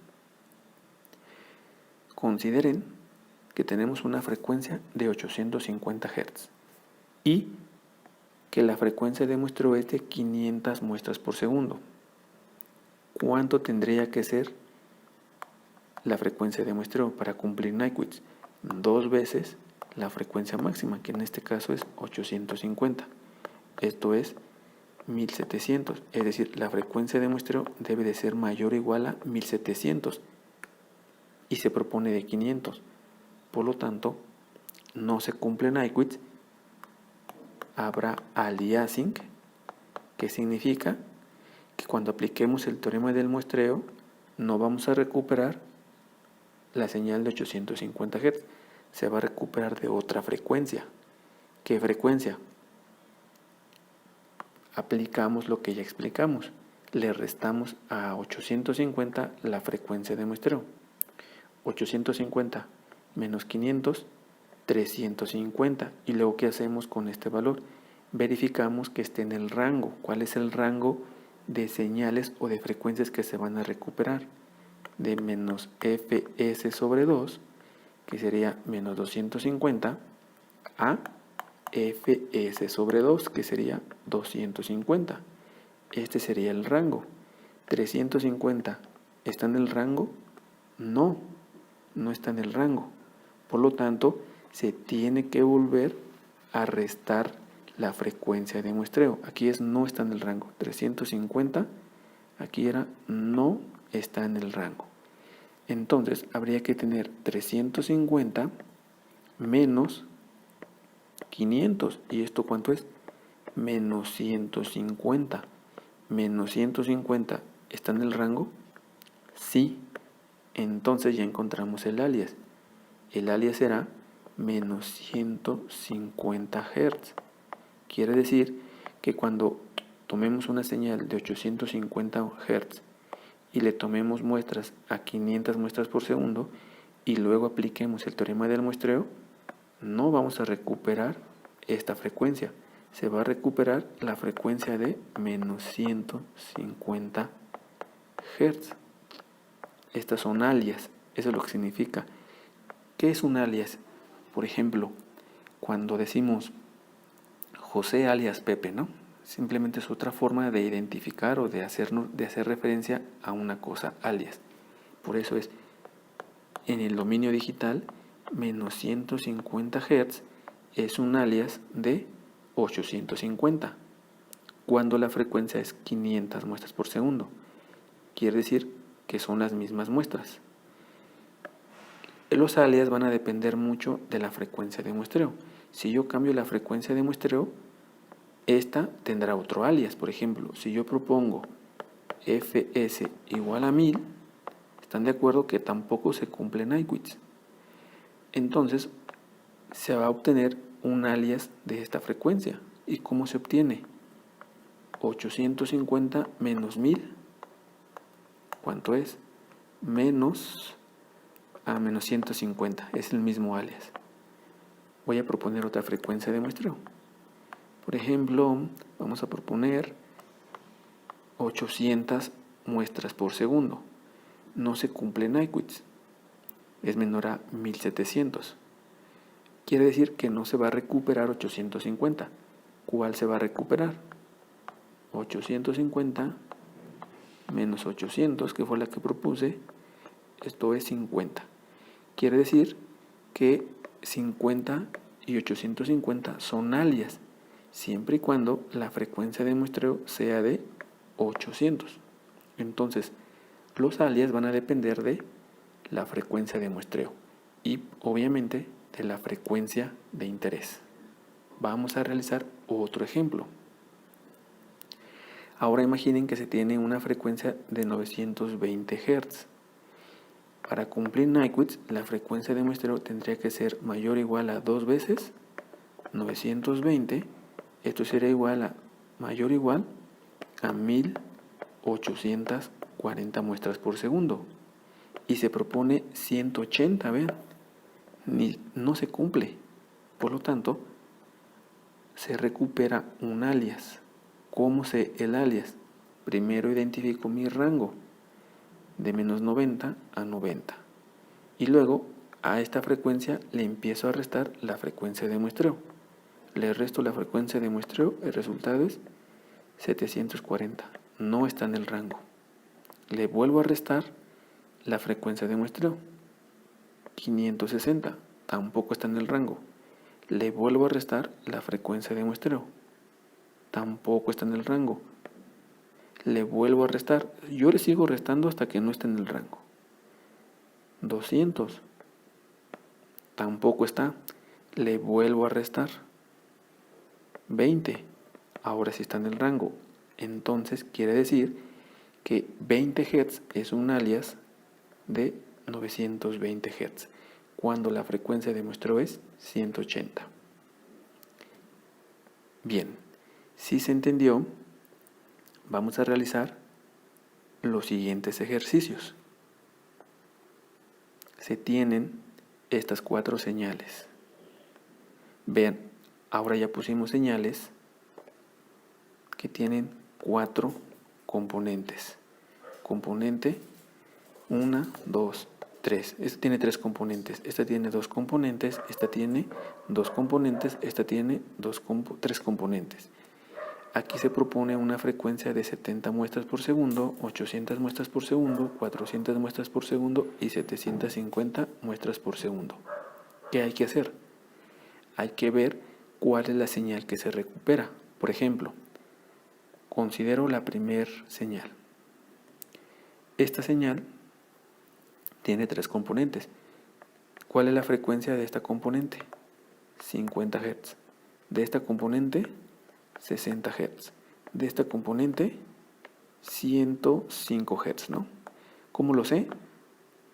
Consideren que tenemos una frecuencia de 850 Hz y que la frecuencia de muestreo es de 500 muestras por segundo. ¿Cuánto tendría que ser la frecuencia de muestreo para cumplir Nyquist? 2 veces la frecuencia máxima, que en este caso es 850. Esto es 1700, es decir, la frecuencia de muestreo debe de ser mayor o igual a 1700 y se propone de 500. Por lo tanto, no se cumple Nyquist, habrá aliasing ¿Qué significa? Que cuando apliquemos el teorema del muestreo no vamos a recuperar la señal de 850 Hz, se va a recuperar de otra frecuencia. ¿Qué frecuencia? Aplicamos lo que ya explicamos, le restamos a 850 la frecuencia de muestreo. 850 menos 500, 350. Y luego, ¿qué hacemos con este valor? Verificamos que esté en el rango. ¿Cuál es el rango de señales o de frecuencias que se van a recuperar? De menos fs sobre 2, que sería menos 250, a fs sobre 2, que sería 250. Este sería el rango. 350, ¿está en el rango? No, no está en el rango. Por lo tanto, se tiene que volver a restar la frecuencia de muestreo. Aquí es no está en el rango. 350, aquí era no está en el rango. Entonces, habría que tener 350 menos 500. ¿Y esto cuánto es? Menos 150. Menos 150, ¿está en el rango? Sí. Entonces ya encontramos el alias. El alias será menos 150 Hz. Quiere decir que cuando tomemos una señal de 850 Hz y le tomemos muestras a 500 muestras por segundo y luego apliquemos el teorema del muestreo, no vamos a recuperar esta frecuencia. Se va a recuperar la frecuencia de menos 150 Hz. Estas son alias. Eso es lo que significa. ¿Qué es un alias? Por ejemplo, cuando decimos José alias Pepe, ¿no? Simplemente es otra forma de identificar o de hacer referencia a una cosa, alias. Por eso es, en el dominio digital, menos 150 Hz es un alias de 850, cuando la frecuencia es 500 muestras por segundo. Quiere decir que son las mismas muestras. Los alias van a depender mucho de la frecuencia de muestreo. Si yo cambio la frecuencia de muestreo, esta tendrá otro alias. Por ejemplo, si yo propongo fs igual a 1000, ¿están de acuerdo que tampoco se cumple Nyquist? Entonces, se va a obtener un alias de esta frecuencia. ¿Y cómo se obtiene? 850 menos 1000, ¿cuánto es? Menos 150, es el mismo alias. Voy a proponer otra frecuencia de muestreo. Por ejemplo, vamos a proponer 800 muestras por segundo. No se cumple Nyquist, es menor a 1700. Quiere decir que no se va a recuperar 850. ¿Cuál se va a recuperar? 850 menos 800, que fue la que propuse, esto es 50. Quiere decir que 50 y 850 son alias, siempre y cuando la frecuencia de muestreo sea de 800. Entonces, los alias van a depender de la frecuencia de muestreo y obviamente de la frecuencia de interés. Vamos a realizar otro ejemplo. Ahora imaginen que se tiene una frecuencia de 920 Hz. Para cumplir Nyquist, la frecuencia de muestreo tendría que ser mayor o igual a 2 veces 920. Esto sería igual a mayor o igual a 1840 muestras por segundo. Y se propone 180, vean, no se cumple. Por lo tanto, se recupera un alias. ¿Cómo sé el alias? Primero identifico mi rango de menos 90 a 90. Y luego a esta frecuencia le empiezo a restar la frecuencia de muestreo. Le resto la frecuencia de muestreo, el resultado es 740. No está en el rango. Le vuelvo a restar la frecuencia de muestreo. 560. Tampoco está en el rango. Le vuelvo a restar la frecuencia de muestreo. Tampoco está en el rango. Le vuelvo a restar. Yo le sigo restando hasta que no esté en el rango. 200. Tampoco está. Le vuelvo a restar. 20. Ahora sí está en el rango. Entonces quiere decir que 20 Hz es un alias de 920 Hz, cuando la frecuencia de muestreo es 180. Bien, si se entendió, vamos a realizar los siguientes ejercicios. Se tienen estas 4 señales. Vean, ahora ya pusimos señales que tienen 4 componentes. Componente 1, 2, 3. Esta tiene 3 componentes. Esta tiene 2 componentes. Esta tiene 2 componentes. Esta tiene 3 componentes. Aquí se propone una frecuencia de 70 muestras por segundo, 800 muestras por segundo, 400 muestras por segundo y 750 muestras por segundo. ¿Qué hay que hacer? Hay que ver cuál es la señal que se recupera. Por ejemplo, considero la primera señal. Esta señal tiene 3 componentes. ¿Cuál es la frecuencia de esta componente? 50 Hz. De esta componente, 60 Hz. De esta componente, 105 Hz, ¿no? ¿Cómo lo sé?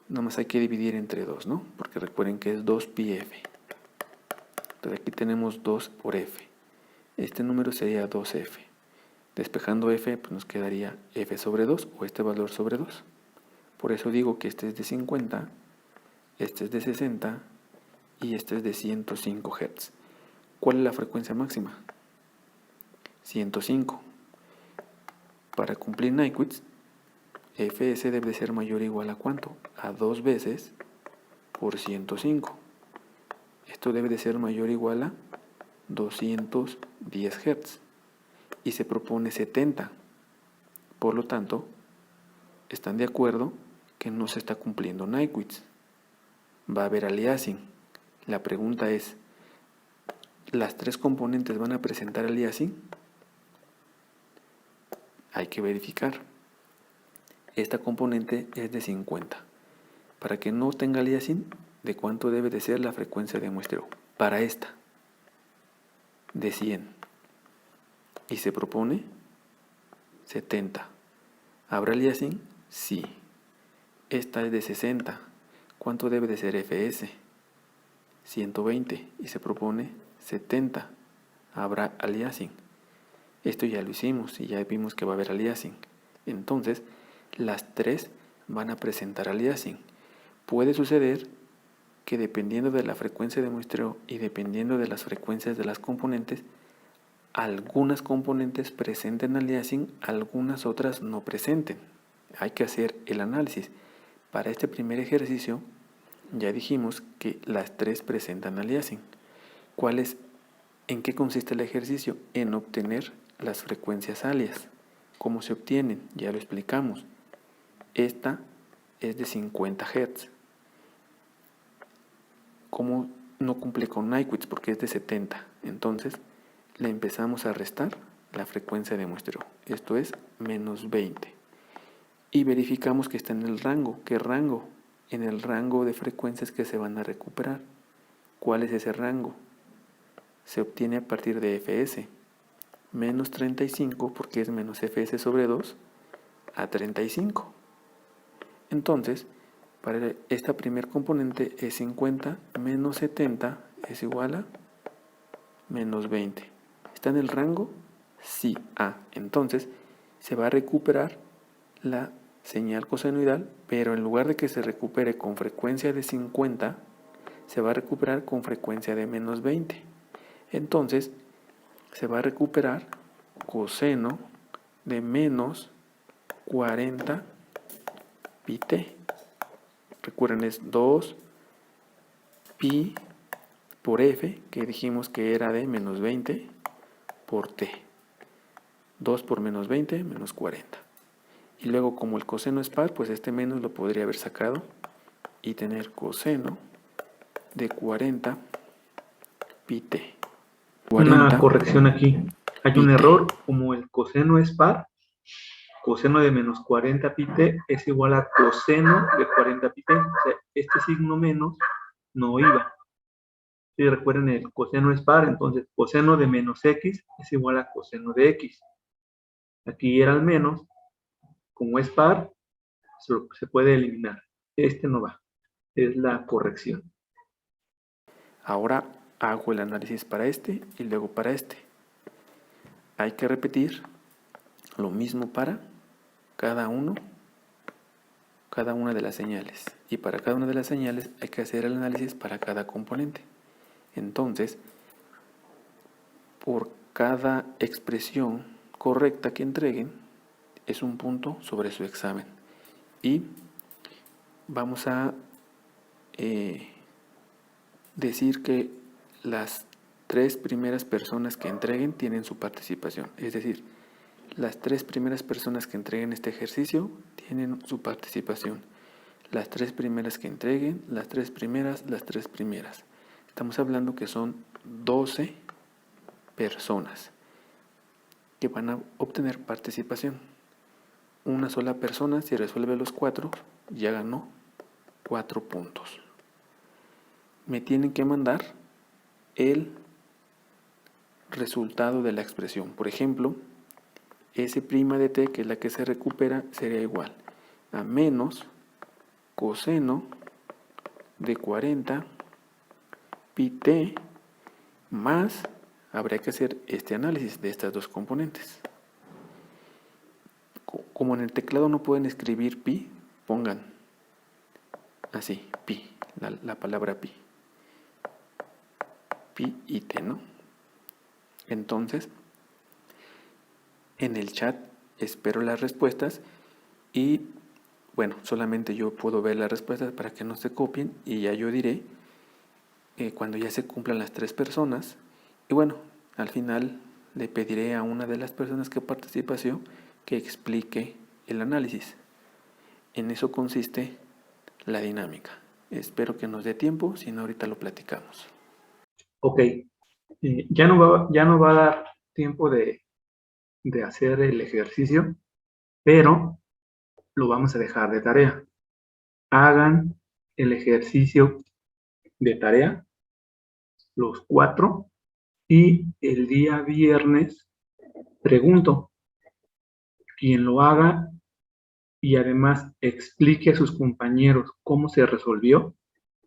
Nada más hay que dividir entre 2, ¿no? Porque recuerden que es 2 pi f. Entonces aquí tenemos 2 por f. Este número sería 2f. Despejando f, pues nos quedaría f sobre 2 o este valor sobre 2. Por eso digo que este es de 50, este es de 60 y este es de 105 Hz. ¿Cuál es la frecuencia máxima? 105. Para cumplir Nyquist, fs debe ser mayor o igual a ¿cuánto? A 2 veces por 105. Esto debe de ser mayor o igual a 210 Hz. Y se propone 70. Por lo tanto, están de acuerdo que no se está cumpliendo Nyquist. Va a haber aliasing. La pregunta es, ¿las 3 componentes van a presentar aliasing? Hay que verificar. Esta componente es de 50. Para que no tenga aliasing, ¿de cuánto debe de ser la frecuencia de muestreo? Para esta, de 100. Y se propone 70. ¿Habrá aliasing? Sí. Esta es de 60. ¿Cuánto debe de ser fs? 120. Y se propone 70. ¿Habrá aliasing? Esto ya lo hicimos y ya vimos que va a haber aliasing. Entonces, las 3 van a presentar aliasing. Puede suceder que dependiendo de la frecuencia de muestreo y dependiendo de las frecuencias de las componentes, algunas componentes presenten aliasing, algunas otras no presenten. Hay que hacer el análisis. Para este primer ejercicio ya dijimos que las 3 presentan aliasing. ¿En qué consiste el ejercicio? En obtener las frecuencias alias. ¿Cómo se obtienen? Ya lo explicamos. Esta es de 50 Hz. ¿Cómo no cumple con Nyquist? Porque es de 70. Entonces, le empezamos a restar la frecuencia de muestreo. Esto es menos 20. Y verificamos que está en el rango. ¿Qué rango? En el rango de frecuencias que se van a recuperar. ¿Cuál es ese rango? Se obtiene a partir de fs. Menos 35, porque es menos fs sobre 2, a 35. Entonces, para esta primer componente es 50 menos 70 es igual a menos 20. ¿Está en el rango? Sí. Entonces se va a recuperar la señal cosenoidal, pero en lugar de que se recupere con frecuencia de 50, se va a recuperar con frecuencia de menos 20. Entonces se va a recuperar coseno de menos 40 pi t. Recuerden, es 2 pi por f, que dijimos que era de menos 20 por t. 2 por menos 20, menos 40. Y luego, como el coseno es par, pues este menos lo podría haber sacado y tener coseno de 40 pi t. 40 Una corrección aquí. Hay un pi t. error, como el coseno es par, coseno de menos 40 pi t es igual a coseno de 40 pi t. O sea, este signo menos no iba. Si recuerden, el coseno es par, entonces coseno de menos x es igual a coseno de x. Aquí era al menos. Como es par, se puede eliminar. Este no va. Es la corrección. Ahora hago el análisis para este y luego para este. Hay que repetir lo mismo para cada una de las señales. Y para cada una de las señales hay que hacer el análisis para cada componente. Entonces, por cada expresión correcta que entreguen, es un punto sobre su examen. Y vamos a decir que las 3 primeras personas que entreguen tienen su participación. Es decir, las 3 primeras personas que entreguen este ejercicio tienen su participación. Las 3 primeras que entreguen, las 3 primeras. Estamos hablando que son 12 personas que van a obtener participación. Una sola persona, si resuelve los 4, ya ganó 4 puntos. Me tienen que mandar el resultado de la expresión. Por ejemplo, S' de t, que es la que se recupera, sería igual a menos coseno de 40 pi t más, habría que hacer este análisis de estas dos componentes. Como en el teclado no pueden escribir pi, pongan así, pi, la palabra pi. Pi y t, ¿no? Entonces, en el chat espero las respuestas y, bueno, solamente yo puedo ver las respuestas para que no se copien y ya yo diré cuando ya se cumplan las 3 personas. Y bueno, al final le pediré a una de las personas que participó que explique el análisis. En eso consiste la dinámica. Espero que nos dé tiempo, si no ahorita lo platicamos. Ok, ya no va a dar tiempo de hacer el ejercicio, pero lo vamos a dejar de tarea. Hagan el ejercicio de tarea, los 4, y el día viernes pregunto. Quien lo haga y además explique a sus compañeros cómo se resolvió,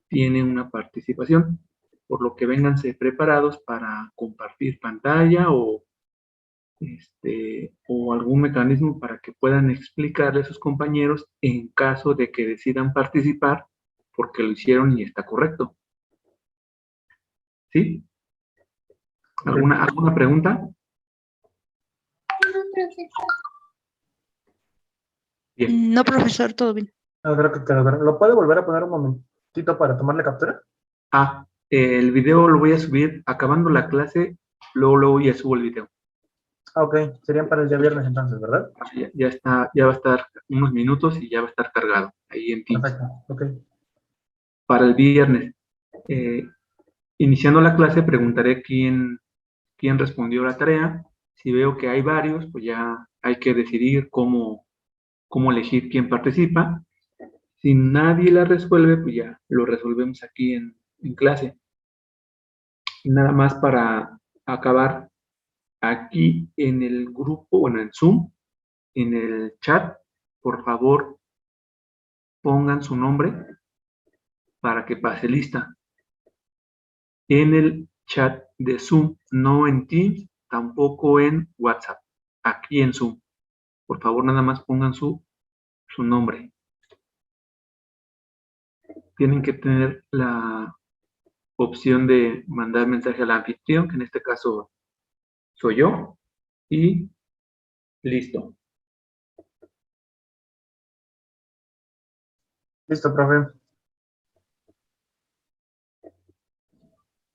tiene una participación. Por lo que vénganse preparados para compartir pantalla o algún mecanismo para que puedan explicarle a sus compañeros en caso de que decidan participar porque lo hicieron y está correcto. ¿Sí? ¿Alguna pregunta? Bien. No, profesor, todo bien. Creo que quedó bien. ¿Lo puede volver a poner un momentito para tomarle captura? El video lo voy a subir acabando la clase, luego ya subo el video. Ok, serían para el día viernes entonces, ¿verdad? Ya va a estar unos minutos y ya va a estar cargado ahí en Teams. Perfecto, ok. Para el viernes, iniciando la clase, preguntaré quién respondió la tarea. Si veo que hay varios, pues ya hay que decidir cómo elegir quién participa. Si nadie la resuelve, pues ya lo resolvemos aquí en clase. Nada más para acabar, aquí en el grupo, bueno, en Zoom, en el chat, por favor, pongan su nombre para que pase lista. En el chat de Zoom, no en Teams, tampoco en WhatsApp, aquí en Zoom. Por favor, nada más pongan su nombre. Tienen que tener la opción de mandar mensaje al anfitrión, que en este caso soy yo, y listo. Listo, profe.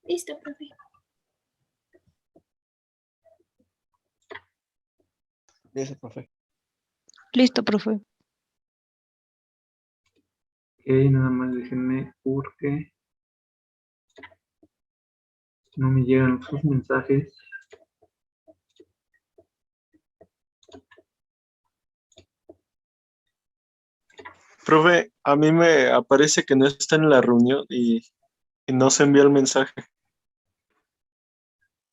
Listo, profe. Listo, profe. Listo, profe. Ok, nada más déjenme porque no me llegan sus mensajes. Profe, a mí me aparece que no está en la reunión y no se envió el mensaje.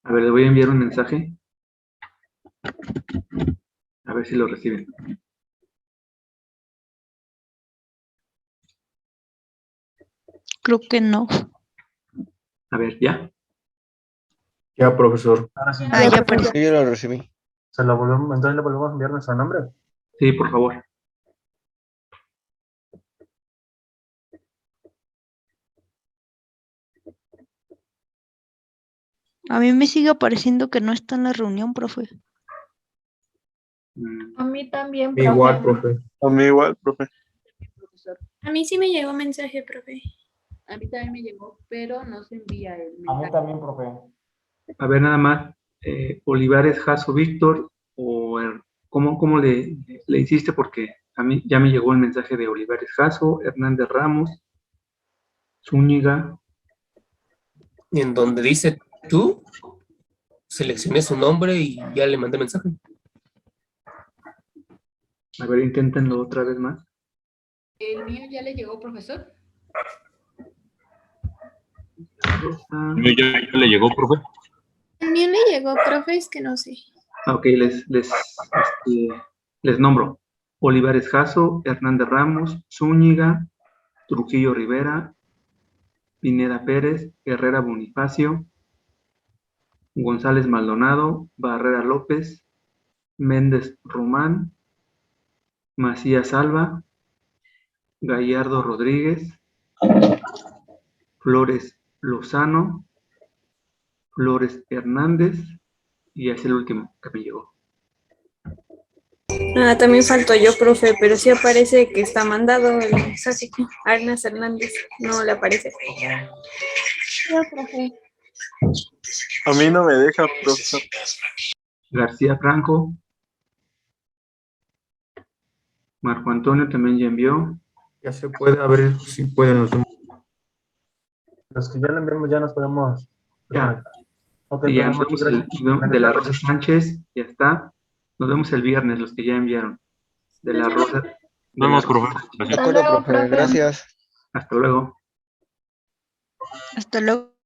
A ver, le voy a enviar un mensaje. si lo reciben. Creo que no. A ver, ¿ya? Ya, profesor. Ahora sí, Ah, ya apareció. Sí, yo lo recibí. entonces le volvemos a enviar nuestro nombre. Sí, por favor. A mí me sigue apareciendo que no está en la reunión, profe. Mm, A mí también, Igual, profe. profe. A mí igual, profe. Profesor, A mí sí me llegó mensaje, profe. a mí también me llegó, pero no se envía el A mí mensaje. también, profe. A ver, nada más. Olivares, Jaso, Víctor, o ¿cómo le hiciste? Porque a mí ya me llegó el mensaje de Olivares, Jaso, Hernández Ramos, Zúñiga. Y en donde dice tú, seleccioné su nombre y ya le mandé mensaje. A ver, inténtenlo otra vez más. ¿El mío ya le llegó, profesor? Rosa. ¿Ya le llegó, profe? También le llegó, profe, es que no sé. Ok, les nombro. Olivares Jasso, Hernández Ramos, Zúñiga, Trujillo Rivera, Pineda Pérez, Herrera Bonifacio, González Maldonado, Barrera López, Méndez Román, Macías Alba, Gallardo Rodríguez, Flores Lozano, Flores Hernández, y es el último que me llegó. También falto yo, profe, pero sí aparece que está mandado el mensaje. Arnas Hernández, no le aparece. No, profe. A mí no me deja, profesor. García Franco, Marco Antonio también ya envió. Ya se puede, a ver si pueden los demás. Los que ya le enviamos ya nos podemos. Ya. Ok, Y ya profe, nos muchas vemos gracias. de la Rosa Sánchez, ya está. Nos vemos el viernes, los que ya enviaron. De la Rosa. Nos vemos, profe. De Gracias. acuerdo, luego, profe. profe. Gracias. Hasta luego. Hasta luego.